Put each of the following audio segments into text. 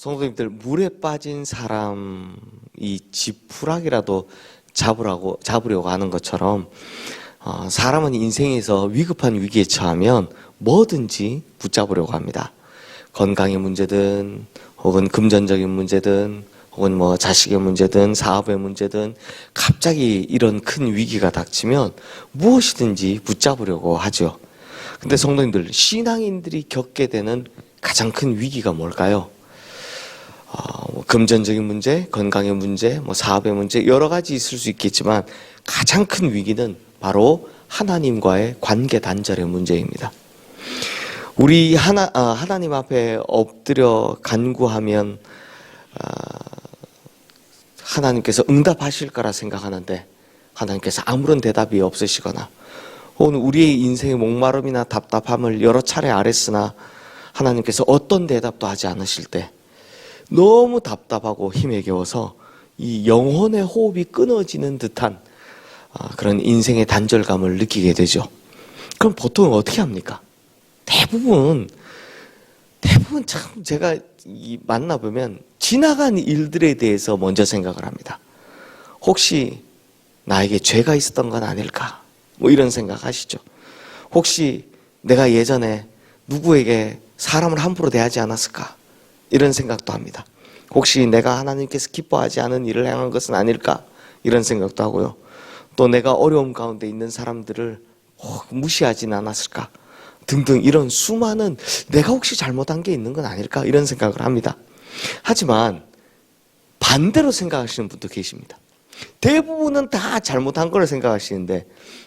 성도님들, 물에 빠진 사람이 지푸라기라도 잡으려고 하는 것처럼 사람은 인생에서 위급한 위기에 처하면 뭐든지 붙잡으려고 합니다. 건강의 문제든 혹은 금전적인 문제든 혹은 뭐 자식의 문제든 사업의 문제든 갑자기 이런 큰 위기가 닥치면 무엇이든지 붙잡으려고 하죠. 근데 성도님들, 신앙인들이 겪게 되는 가장 큰 위기가 뭘까요? 금전적인 문제, 건강의 문제, 사업의 문제 여러 가지 있을 수 있겠지만 가장 큰 위기는 바로 하나님과의 관계 단절의 문제입니다. 우리 하나님 앞에 엎드려 간구하면 하나님께서 응답하실 거라 생각하는데 하나님께서 아무런 대답이 없으시거나 혹은 우리의 인생의 목마름이나 답답함을 여러 차례 아뢰으나 하나님께서 어떤 대답도 하지 않으실 때 너무 답답하고 힘에 겨워서 이 영혼의 호흡이 끊어지는 듯한 그런 인생의 단절감을 느끼게 되죠. 그럼 보통 어떻게 합니까? 대부분 참 제가 만나보면 지나간 일들에 대해서 먼저 생각을 합니다. 혹시 나에게 죄가 있었던 건 아닐까? 이런 생각 하시죠. 혹시 내가 예전에 누구에게 사람을 함부로 대하지 않았을까? 이런 생각도 합니다. 혹시 내가 하나님께서 기뻐하지 않은 일을 행한 것은 아닐까? 이런 생각도 하고요. 또 내가 어려움 가운데 있는 사람들을 무시하진 않았을까? 등등 이런 수많은 내가 혹시 잘못한 게 있는 건 아닐까? 이런 생각을 합니다. 하지만 반대로 생각하시는 분도 계십니다. 대부분은 다 잘못한 걸 생각하시는데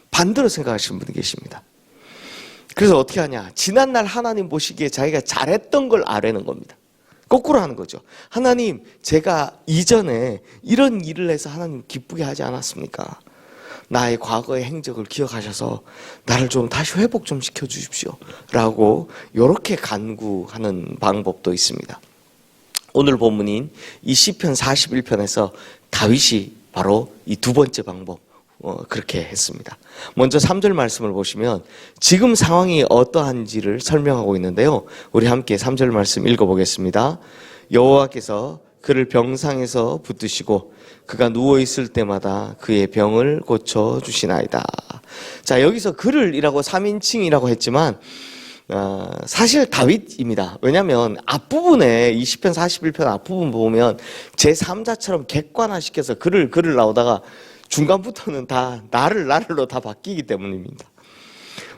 반대로 생각하시는 분도 계십니다. 그래서 어떻게 하냐? 지난날 하나님 보시기에 자기가 잘했던 걸 아뢰는 겁니다. 거꾸로 하는 거죠. 하나님, 제가 이전에 이런 일을 해서 하나님 기쁘게 하지 않았습니까? 나의 과거의 행적을 기억하셔서 나를 좀 다시 회복 좀 시켜주십시오 라고 이렇게 간구하는 방법도 있습니다. 오늘 본문인 이 시편 41편에서 다윗이 바로 이 두 번째 방법 그렇게 했습니다. 먼저 3절 말씀을 보시면 지금 상황이 어떠한지를 설명하고 있는데요. 우리 함께 3절 말씀 읽어보겠습니다. 여호와께서 그를 병상에서 붙드시고 그가 누워있을 때마다 그의 병을 고쳐주시나이다. 자, 여기서 그를이라고 3인칭이라고 했지만 사실 다윗입니다. 왜냐하면 앞부분에 이 시편 41편 앞부분 보면 제3자처럼 객관화시켜서 그를 나오다가 중간부터는 다 나를로 다 바뀌기 때문입니다.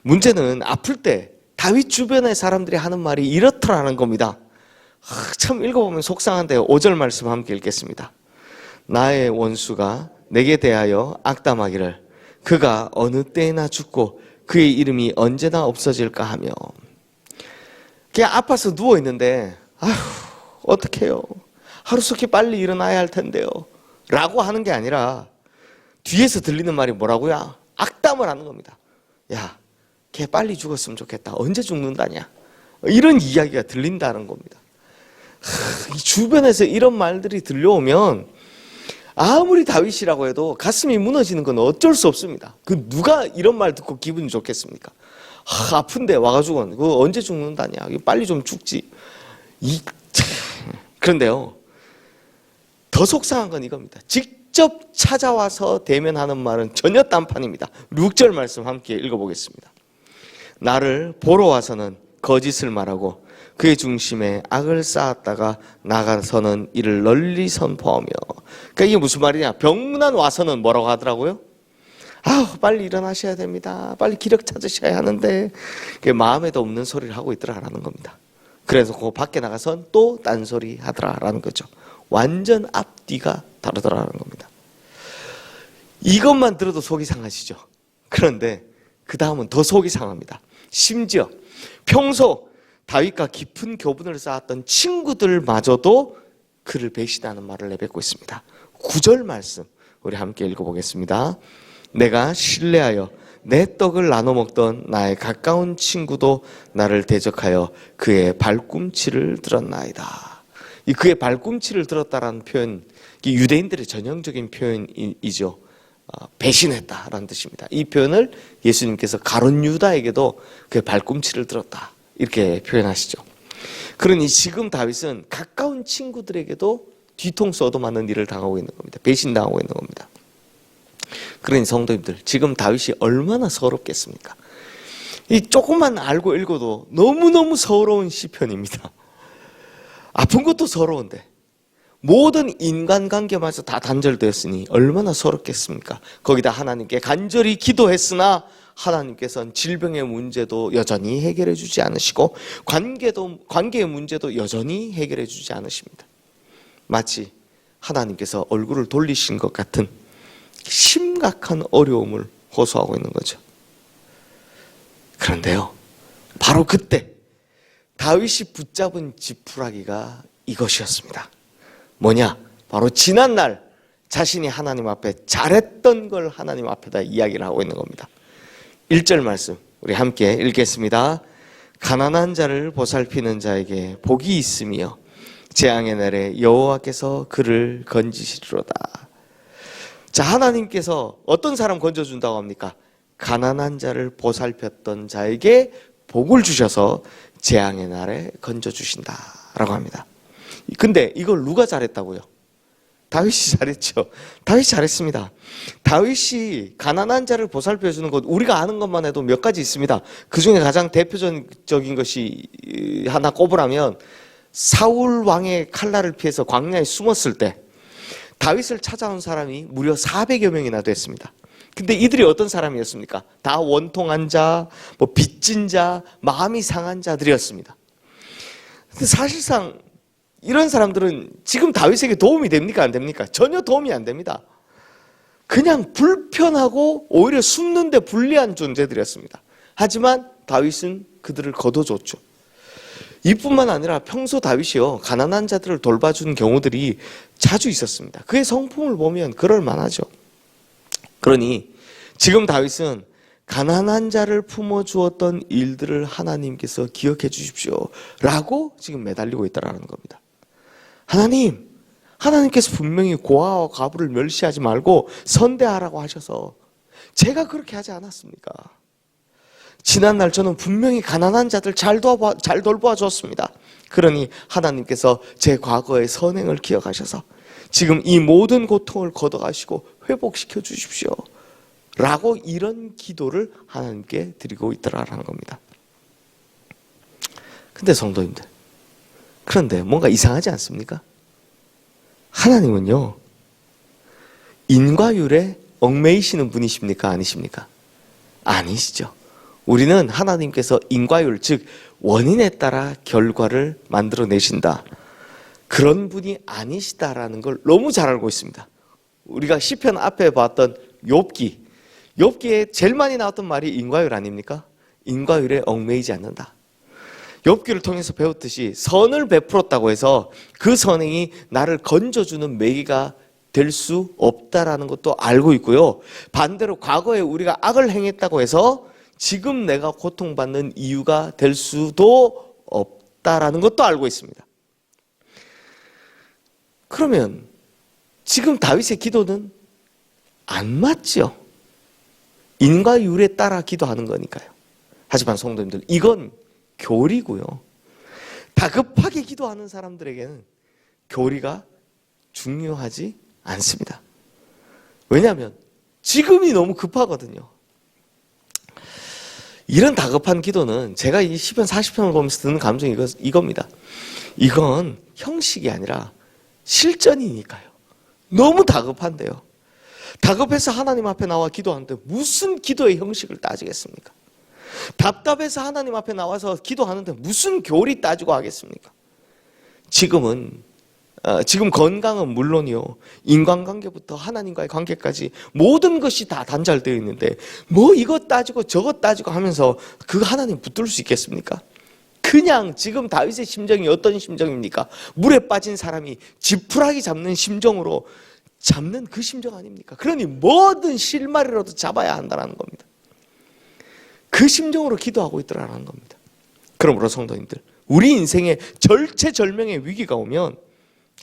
문제는 아플 때 다윗 주변의 사람들이 하는 말이 이렇더라는 겁니다. 참 읽어보면 속상한데요. 5절 말씀 함께 읽겠습니다. 나의 원수가 내게 대하여 악담하기를 그가 어느 때나 죽고 그의 이름이 언제나 없어질까 하며. 그냥 아파서 누워있는데 아휴 어떡해요, 하루속히 빨리 일어나야 할 텐데요 라고 하는 게 아니라 뒤에서 들리는 말이 뭐라고요? 악담을 하는 겁니다. 야, 걔 빨리 죽었으면 좋겠다. 언제 죽는다냐? 이런 이야기가 들린다는 겁니다. 주변에서 이런 말들이 들려오면 아무리 다윗이라고 해도 가슴이 무너지는 건 어쩔 수 없습니다. 누가 이런 말 듣고 기분이 좋겠습니까? 아픈데 와가지고 그거 언제 죽는다냐? 빨리 좀 죽지. 그런데요, 더 속상한 건 이겁니다. 직접 찾아와서 대면하는 말은 전혀 딴판입니다. 6절 말씀 함께 읽어보겠습니다. 나를 보러 와서는 거짓을 말하고 그의 중심에 악을 쌓았다가 나가서는 이를 널리 선포하며. 그러니까 이게 무슨 말이냐? 병난 와서는 뭐라고 하더라고요? 빨리 일어나셔야 됩니다. 빨리 기력 찾으셔야 하는데 마음에도 없는 소리를 하고 있더라라는 겁니다. 그래서 그 밖에 나가선 또 딴소리 하더라라는 거죠. 완전 앞뒤가 다르더라는 겁니다. 이것만 들어도 속이 상하시죠. 그런데 그 다음은 더 속이 상합니다. 심지어 평소 다윗과 깊은 교분을 쌓았던 친구들마저도 그를 배신하는 말을 내뱉고 있습니다. 9절 말씀 우리 함께 읽어보겠습니다. 내가 신뢰하여 내 떡을 나눠 먹던 나의 가까운 친구도 나를 대적하여 그의 발꿈치를 들었나이다. 이 그의 발꿈치를 들었다라는 표현, 유대인들의 전형적인 표현이죠. 배신했다라는 뜻입니다. 이 표현을 예수님께서 가룟 유다에게도 그의 발꿈치를 들었다 이렇게 표현하시죠. 그러니 지금 다윗은 가까운 친구들에게도 뒤통수 얻어맞는 일을 당하고 있는 겁니다. 배신당하고 있는 겁니다. 그러니 성도님들, 지금 다윗이 얼마나 서럽겠습니까? 이 조금만 알고 읽어도 너무너무 서러운 시편입니다. 아픈 것도 서러운데 모든 인간관계마저 다 단절되었으니 얼마나 서럽겠습니까? 거기다 하나님께 간절히 기도했으나 하나님께서는 질병의 문제도 여전히 해결해 주지 않으시고 관계의 문제도 여전히 해결해 주지 않으십니다. 마치 하나님께서 얼굴을 돌리신 것 같은 심각한 어려움을 호소하고 있는 거죠. 그런데요, 바로 그때 다윗이 붙잡은 지푸라기가 이것이었습니다. 뭐냐? 바로 지난날 자신이 하나님 앞에 잘했던 걸 하나님 앞에다 이야기를 하고 있는 겁니다. 1절 말씀 우리 함께 읽겠습니다. 가난한 자를 보살피는 자에게 복이 있으며 재앙의 날에 여호와께서 그를 건지시리로다. 자, 하나님께서 어떤 사람 건져준다고 합니까? 가난한 자를 보살폈던 자에게 복을 주셔서 재앙의 날에 건져주신다라고 합니다. 근데 이걸 누가 잘했다고요? 다윗이 잘했죠. 다윗이 잘했습니다. 다윗이 가난한 자를 보살펴주는 것, 우리가 아는 것만 해도 몇 가지 있습니다. 그 중에 가장 대표적인 것이 하나 꼽으라면, 사울 왕의 칼날을 피해서 광야에 숨었을 때 다윗을 찾아온 사람이 무려 400여 명이나 됐습니다. 근데 이들이 어떤 사람이었습니까? 다 원통한 자, 빚진 자, 마음이 상한 자들이었습니다. 근데 사실상 이런 사람들은 지금 다윗에게 도움이 됩니까? 안 됩니까? 전혀 도움이 안 됩니다. 그냥 불편하고 오히려 숨는데 불리한 존재들이었습니다. 하지만 다윗은 그들을 거둬줬죠. 이뿐만 아니라 평소 다윗이요, 가난한 자들을 돌봐준 경우들이 자주 있었습니다. 그의 성품을 보면 그럴 만하죠. 그러니 지금 다윗은 가난한 자를 품어주었던 일들을 하나님께서 기억해 주십시오 라고 지금 매달리고 있다는 겁니다. 하나님께서 분명히 고아와 과부를 멸시하지 말고 선대하라고 하셔서 제가 그렇게 하지 않았습니까? 지난날 저는 분명히 가난한 자들 잘 돌보아 줬습니다. 그러니 하나님께서 제 과거의 선행을 기억하셔서 지금 이 모든 고통을 걷어가시고 회복시켜 주십시오 라고 이런 기도를 하나님께 드리고 있더라라는 겁니다. 근데 성도님들, 그런데 뭔가 이상하지 않습니까? 하나님은요, 인과율에 얽매이시는 분이십니까? 아니십니까? 아니시죠. 우리는 하나님께서 인과율, 즉 원인에 따라 결과를 만들어내신다, 그런 분이 아니시다라는 걸 너무 잘 알고 있습니다. 우리가 시편 앞에 봤던 욥기에 제일 많이 나왔던 말이 인과율 아닙니까? 인과율에 얽매이지 않는다. 욥기를 통해서 배웠듯이 선을 베풀었다고 해서 그 선행이 나를 건져주는 매개가 될 수 없다라는 것도 알고 있고요. 반대로 과거에 우리가 악을 행했다고 해서 지금 내가 고통받는 이유가 될 수도 없다라는 것도 알고 있습니다. 그러면 지금 다윗의 기도는 안 맞죠? 인과율에 따라 기도하는 거니까요. 하지만 성도님들, 이건 교리고요. 다급하게 기도하는 사람들에게는 교리가 중요하지 않습니다. 왜냐하면 지금이 너무 급하거든요. 이런 다급한 기도는 제가 이 시편 40편을 보면서 드는 감정이 이겁니다. 이건 형식이 아니라 실전이니까요. 너무 다급한데요. 다급해서 하나님 앞에 나와 기도하는데 무슨 기도의 형식을 따지겠습니까? 답답해서 하나님 앞에 나와서 기도하는데 무슨 교리 따지고 하겠습니까? 지금 건강은 물론이요, 인간관계부터 하나님과의 관계까지 모든 것이 다 단절되어 있는데 뭐 이것 따지고 저것 따지고 하면서 그 하나님 붙들 수 있겠습니까? 그냥 지금 다윗의 심정이 어떤 심정입니까? 물에 빠진 사람이 지푸라기 잡는 심정으로 잡는 그 심정 아닙니까? 그러니 뭐든 실마리라도 잡아야 한다는 겁니다. 그 심정으로 기도하고 있더라는 겁니다. 그러므로 성도님들, 우리 인생에 절체절명의 위기가 오면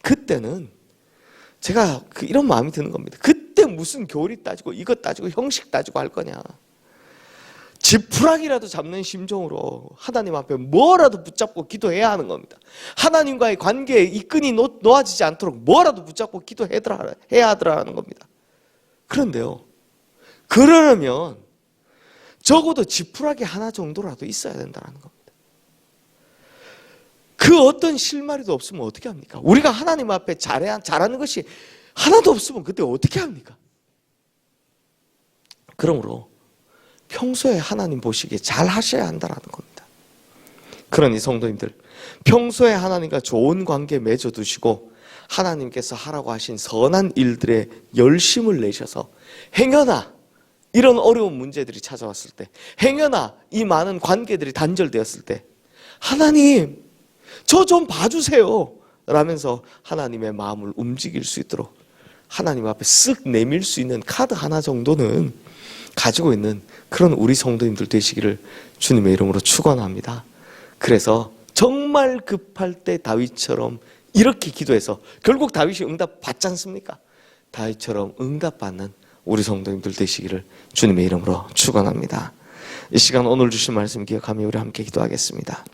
그때는 제가 이런 마음이 드는 겁니다. 그때 무슨 교리 따지고 이것 따지고 형식 따지고 할 거냐. 지푸라기라도 잡는 심정으로 하나님 앞에 뭐라도 붙잡고 기도해야 하는 겁니다. 하나님과의 관계에 이 끈이 놓아지지 않도록 뭐라도 붙잡고 기도해야 하더라는 겁니다. 그런데요, 그러려면 적어도 지푸라기 하나 정도라도 있어야 된다는 겁니다. 그 어떤 실마리도 없으면 어떻게 합니까? 우리가 하나님 앞에 잘하는 것이 하나도 없으면 그때 어떻게 합니까? 그러므로 평소에 하나님 보시기에 잘 하셔야 한다는 겁니다. 그러니 성도님들, 평소에 하나님과 좋은 관계 맺어두시고 하나님께서 하라고 하신 선한 일들에 열심을 내셔서 행여나 이런 어려운 문제들이 찾아왔을 때, 행여나 이 많은 관계들이 단절되었을 때 하나님 저 좀 봐주세요 라면서 하나님의 마음을 움직일 수 있도록 하나님 앞에 쓱 내밀 수 있는 카드 하나 정도는 가지고 있는 그런 우리 성도님들 되시기를 주님의 이름으로 축원합니다. 그래서 정말 급할 때 다윗처럼 이렇게 기도해서 결국 다윗이 응답 받지 않습니까? 다윗처럼 응답받는 우리 성도님들 되시기를 주님의 이름으로 축원합니다. 이 시간 오늘 주신 말씀 기억하며 우리 함께 기도하겠습니다.